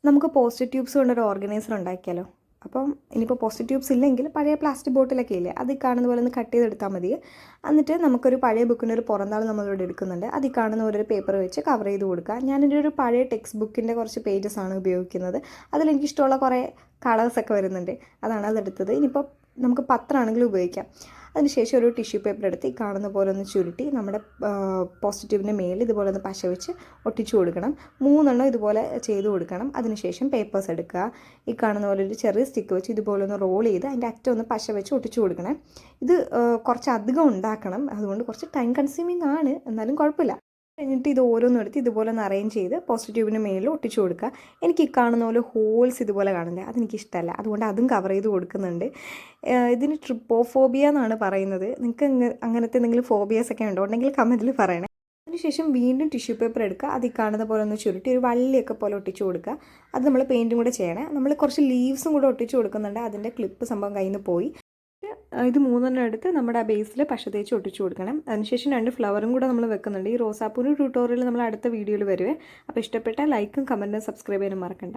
നമുക്ക് post tubes കൊണ്ടൊരു organiser ഉണ്ടാക്കിയാലോ. അപ്പം ഇനിയിപ്പോൾ പോസ്റ്റ് ട്യൂബ്സ് ഇല്ലെങ്കിൽ പഴയ പ്ലാസ്റ്റിക് ബോട്ടിലൊക്കെ ഇല്ലേ, അതിൽ കാണുന്ന പോലെ ഒന്ന് കട്ട് ചെയ്തെടുത്താൽ മതി. എന്നിട്ട് നമുക്കൊരു പഴയ ബുക്കിൻ്റെ ഒരു പുറംതാൾ നമ്മളിവിടെ എടുക്കുന്നുണ്ട്. അതിൽ കാണുന്ന ഒരു പേപ്പർ വെച്ച് കവർ ചെയ്ത് കൊടുക്കുക. ഞാനൊരു ഒരു പഴയ ടെക്സ്റ്റ് ബുക്കിൻ്റെ കുറച്ച് പേജസ് ആണ് ഉപയോഗിക്കുന്നത്. അതിലെനിക്കിഷ്ടമുള്ള കുറേ കളേഴ്സൊക്കെ വരുന്നുണ്ട്, അതാണ് അതെടുത്തത്. ഇനിയിപ്പോൾ നമുക്ക് പത്രമാണെങ്കിലും ഉപയോഗിക്കാം. അതിനുശേഷം ഒരു ടിഷ്യൂ പേപ്പർ എടുത്ത് ഈ കാണുന്ന പോലെ ഒന്ന് ചുരുട്ടി നമ്മുടെ പോസിറ്റീവിൻ്റെ മേലിൽ ഇതുപോലെ ഒന്ന് പശ വെച്ച് ഒട്ടിച്ചു കൊടുക്കണം. 3 ഇതുപോലെ ചെയ്ത് കൊടുക്കണം. അതിനുശേഷം പേപ്പേഴ്സ് എടുക്കുക. ഈ കാണുന്ന പോലെ ഒരു ചെറിയ സ്റ്റിക്ക് വെച്ച് ഇതുപോലെ ഒന്ന് റോൾ ചെയ്ത് അതിൻ്റെ അറ്റം ഒന്ന് പശ വെച്ച് ഒട്ടിച്ചു കൊടുക്കണം. ഇത് കുറച്ച് അധികം ഉണ്ടാക്കണം, അതുകൊണ്ട് കുറച്ച് ടൈം കൺസ്യൂമിങ് ആണ്, എന്നാലും കുഴപ്പമില്ല. എന്നിട്ട് ഇത് ഓരോന്നും എടുത്ത് ഇതുപോലെ ഒന്ന് അറേഞ്ച് ചെയ്ത് പോസിറ്റീവിന് മേലിൽ ഒട്ടിച്ചു കൊടുക്കുക. എനിക്ക് ഈ കാണുന്ന പോലെ ഹോൾസ് ഇതുപോലെ കാണില്ല, അതെനിക്കിഷ്ടമല്ല, അതുകൊണ്ട് അതും കവർ ചെയ്ത് കൊടുക്കുന്നുണ്ട്. ഇതിന് ട്രിപ്പോഫോബിയ എന്നാണ് പറയുന്നത്. നിങ്ങൾക്ക് അങ്ങനത്തെ എന്തെങ്കിലും ഫോബിയാസ് ഒക്കെ ഉണ്ടോ? ഉണ്ടെങ്കിൽ കമൻറ്റിൽ പറയണേ. അതിനുശേഷം വീണ്ടും ടിഷ്യൂ പേപ്പർ എടുക്കുക. അതിൽ കാണുന്ന പോലെ ഒന്ന് ചുരുട്ടി ഒരു വള്ളിയൊക്കെ പോലെ ഒട്ടിച്ചു കൊടുക്കുക. അത് നമ്മൾ പെയിൻറ്റും കൂടെ ചെയ്യണേ. നമ്മൾ കുറച്ച് ലീവ്സും കൂടെ ഒട്ടിച്ചു കൊടുക്കുന്നുണ്ട്. അതിൻ്റെ ക്ലിപ്പ് സംഭവം കയ്യിൽ നിന്ന് പോയി. ഇത് 3 എടുത്ത് നമ്മുടെ ആ ബേസിൽ പശ തേച്ച് ഒട്ടിച്ചു കൊടുക്കണം. അതിനുശേഷം 2 ഫ്ലവറും കൂടെ നമ്മൾ വെക്കുന്നുണ്ട്. ഈ റോസാപ്പൂവിൻ്റെ ട്യൂട്ടോറിയൽ നമ്മൾ അടുത്ത വീഡിയോയിൽ വരുവേ. അപ്പോൾ ഇഷ്ടപ്പെട്ടാൽ ലൈക്കും കമൻറ്റും സബ്സ്ക്രൈബ് ചെയ്യാനും മറക്കണ്ട.